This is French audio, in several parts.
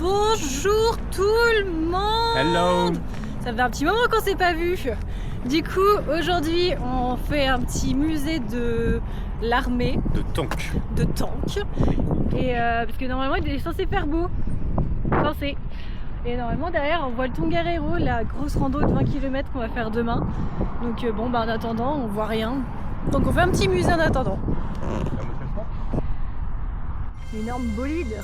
Bonjour tout le monde. Hello. Ça fait un petit moment qu'on s'est pas vu. Du coup, aujourd'hui, on fait un petit musée de l'armée. De tank. De tank. Et parce que normalement, il est censé faire beau. Censé. Et normalement, derrière, on voit le Tongariro, la grosse rando de 20 km qu'on va faire demain. Donc bon, bah, en attendant, on voit rien. Donc on fait un petit musée en attendant. Énorme bolide.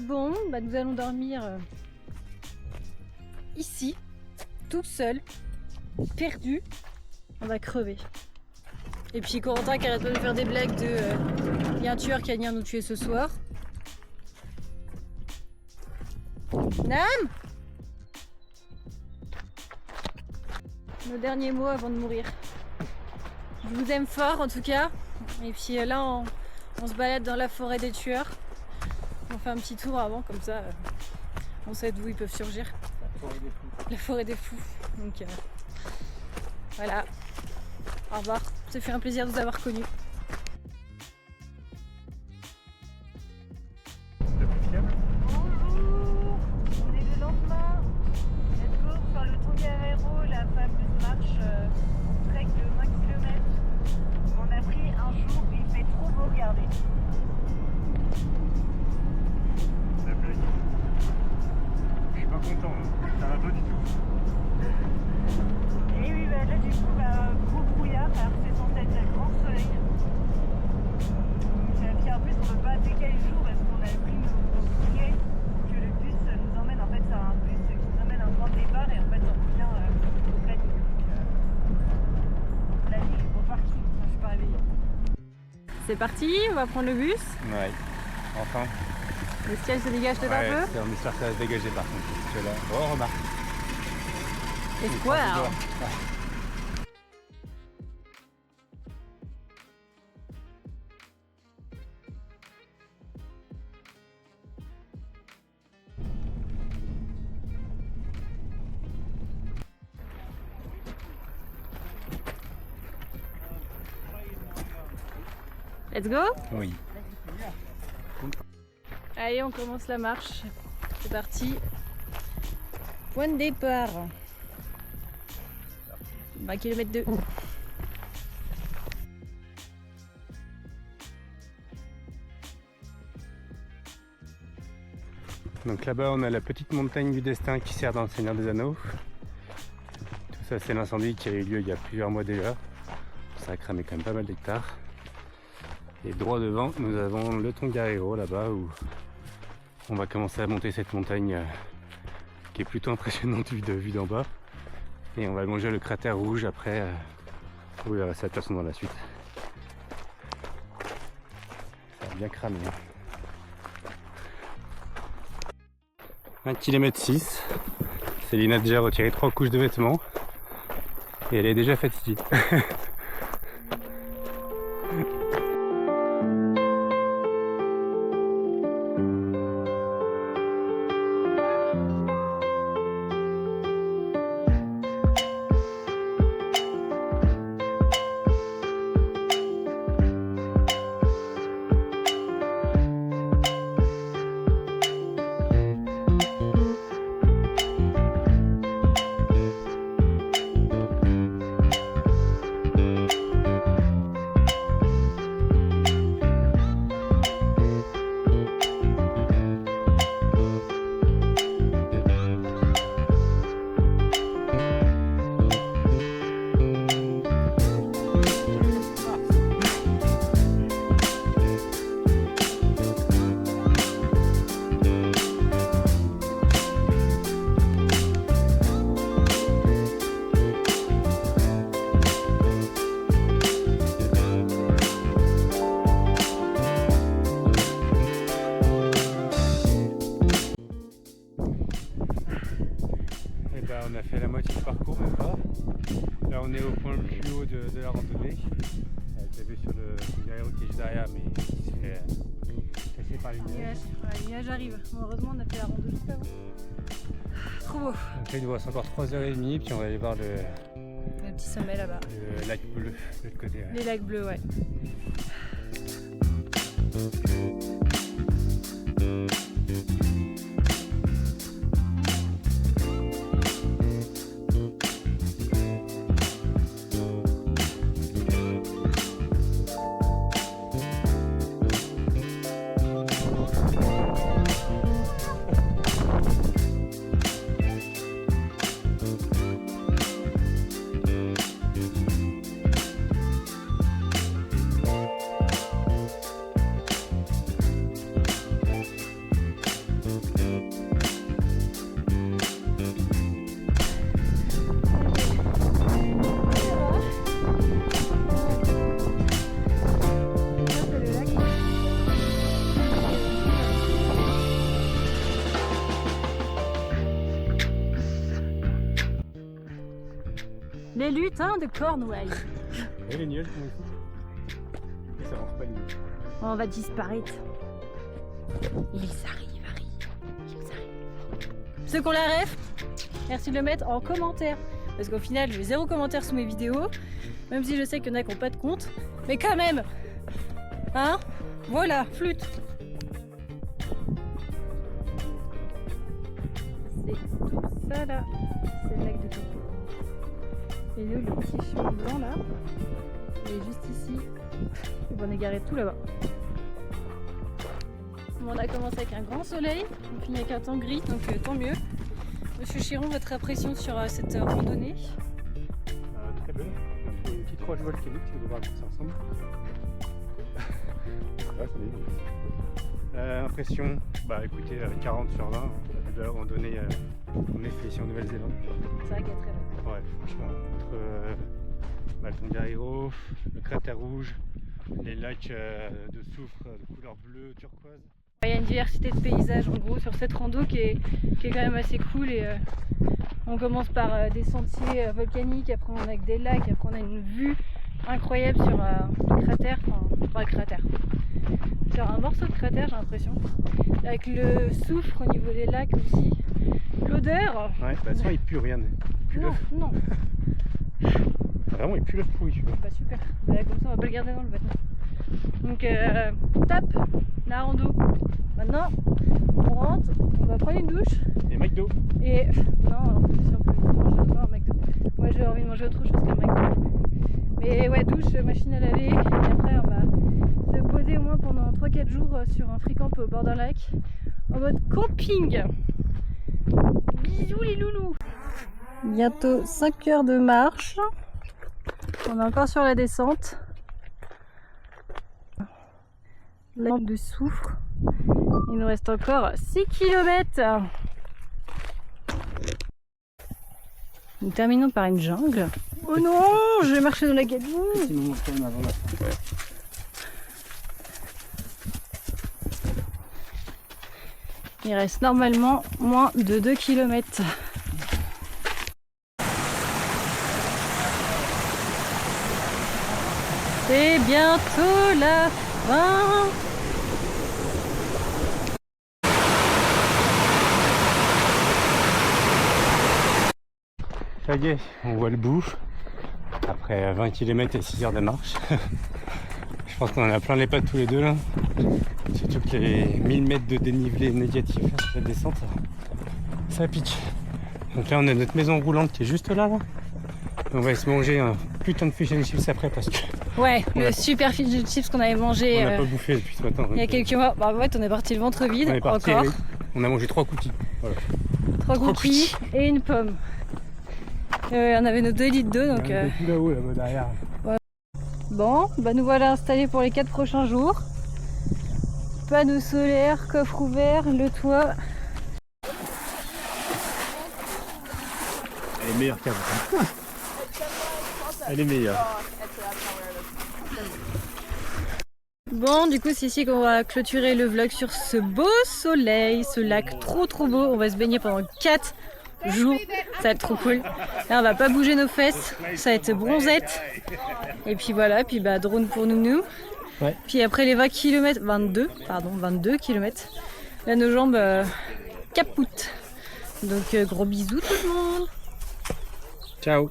Bon, bah nous allons dormir ici, toute seule, perdue. On va crever. Et puis Corentin qui arrête pas de faire des blagues de y a un tueur qui va venir nous tuer ce soir. Nam! Nos derniers mots avant de mourir. Je vous aime fort en tout cas. Et puis là on se balade dans la forêt des tueurs. On fait un petit tour avant, comme ça on sait d'où ils peuvent surgir. La forêt des fous. Donc voilà. Au revoir. Ça fait un plaisir de vous avoir connus. Bonjour. On est le lendemain. Let's go faire le Tongariro, la fameuse marche trek de 20 km. On a pris un jour où il fait trop beau, regardez. Je suis pas content, ça va pas du tout. Et oui, bah, là du coup, gros brouillard, alors que c'est censé être le grand soleil. Puis en plus, on peut pas décaler le jour parce qu'on avait pris nos billets pour que le bus nous emmène. En fait, c'est un bus qui nous emmène à un point de départ et en fait, on revient au planning. Planning au parking, enfin, je suis pas réveillée. C'est parti, on va prendre le bus. Ouais, enfin. Le ciel se dégage tout un peu. On espère que ça va se dégager par contre. Parce que là, oh remarque. Espoir. Let's go. Oui. Allez, on commence la marche. C'est parti. Point de départ. 20 km 2. Donc là-bas, on a la petite montagne du destin qui sert dans le Seigneur des Anneaux. Tout ça, c'est l'incendie qui a eu lieu il y a plusieurs mois déjà. Ça a cramé quand même pas mal d'hectares. Et droit devant, nous avons le Tongariro là-bas où on va commencer à monter cette montagne qui est plutôt impressionnante vue d'en bas. Et on va longer le cratère rouge après où il va rester de toute façon dans la suite. Ça a bien cramé. 1 km 6. Céline a déjà retiré 3 couches de vêtements. Et elle est déjà fatiguée. moitié du parcours, même pas. Là on est au point le plus haut de la randonnée. Avec la vue sur le Guerriero qui est juste derrière, mais qui se fait casser par les nuages. Les nuages arrivent. Bon, heureusement on a fait la rando juste avant. Trop beau. Donc là il nous reste encore 3h30, puis on va aller voir le petit sommet là-bas. le lac bleu de l'autre côté. Ouais. Les lacs bleus, ouais. Les lutins de Cornouailles. Et les nuages, comment ils font? Ça avance pas les nuages. On va disparaître. Ils arrivent, Harry. Ils arrivent. Ceux qu'on la ref, merci de le mettre en commentaire. Parce qu'au final, j'ai 0 commentaire sous mes vidéos. Même si je sais qu'il y en a qui n'ont pas de compte. Mais quand même. Hein? Voilà, flûte. C'est tout ça là. C'est le lac de Topo. Et nous, le petit chemin blanc là, il est juste ici. Et on est garé tout là-bas. On a commencé avec un grand soleil, on finit avec un temps gris, donc tant mieux. Monsieur Chiron, votre impression sur cette randonnée? Très belle. Une petite roche volcanique, tu vas voir à quoi ça ressemble. Impression, bah écoutez, 40 sur 20, la vue de la randonnée qu'on ait fait ici en Nouvelle-Zélande. C'est vrai qu'elle est très belle. Ouais, franchement, entre le Tongariro, le cratère rouge, les lacs de soufre de couleur bleue turquoise. Il y a une diversité de paysages en gros sur cette rando qui est quand même assez cool. Et on commence par des sentiers volcaniques, après on a des lacs, après on a une vue incroyable sur un cratère, enfin pas un cratère, sur un morceau de cratère j'ai l'impression, avec le soufre au niveau des lacs aussi, l'odeur. Ouais, bah ça il pue rien. Non, non. Vraiment il pue le pourri. Bah super, bah, comme ça on va pas le garder dans le bateau. Donc tape la rando. Maintenant on rentre, on va prendre une douche. Et McDo. Et non, si on peut manger pas un McDo. Moi j'ai envie de manger autre chose qu'un McDo. Mais ouais, douche, machine à laver, et après on va se poser au moins pendant 3-4 jours sur un free-camp au bord d'un lac en mode camping. Bisous les loulous. Bientôt 5 heures de marche. On est encore sur la descente. La lampe de soufre. Il nous reste encore 6 km. Nous terminons par une jungle. Oh non, je vais marcher dans la gadoue. Il reste normalement moins de 2 km. C'est bientôt la fin. Ça y est, on voit le bout. Après 20 km et 6 heures de marche. Je pense qu'on en a plein les pattes tous les deux là. Surtout que les 1000 mètres de dénivelé négatif, la descente, ça pique. Donc là on a notre maison roulante qui est juste là. On va se manger un putain de fish and chips après parce que... Ouais, le super fish and chips qu'on avait mangé on n'a pas bouffé depuis ce matin. il y a quelques mois. Bah ouais, on est parti le ventre vide, On est parti, encore. oui. On a mangé 3 cookies. Voilà. 3 cookies et une pomme. On avait nos 2 litres d'eau donc... Il y a un peu là-haut, là-bas derrière. Bon, bah nous voilà installés pour les 4 prochains jours. Panneaux solaires, coffre ouvert, le toit. Elle est meilleure qu'avant. Elle est meilleure. Bon, du coup c'est ici qu'on va clôturer le vlog sur ce beau soleil, ce lac trop beau. On va se baigner pendant 4 jours. Ça va être trop cool. Là, on va pas bouger nos fesses. Ça va être bronzette. Et puis voilà, puis bah, drone pour Nounou. Ouais. Puis après les 22 km, là nos jambes capotent. Donc gros bisous tout le monde. Ciao.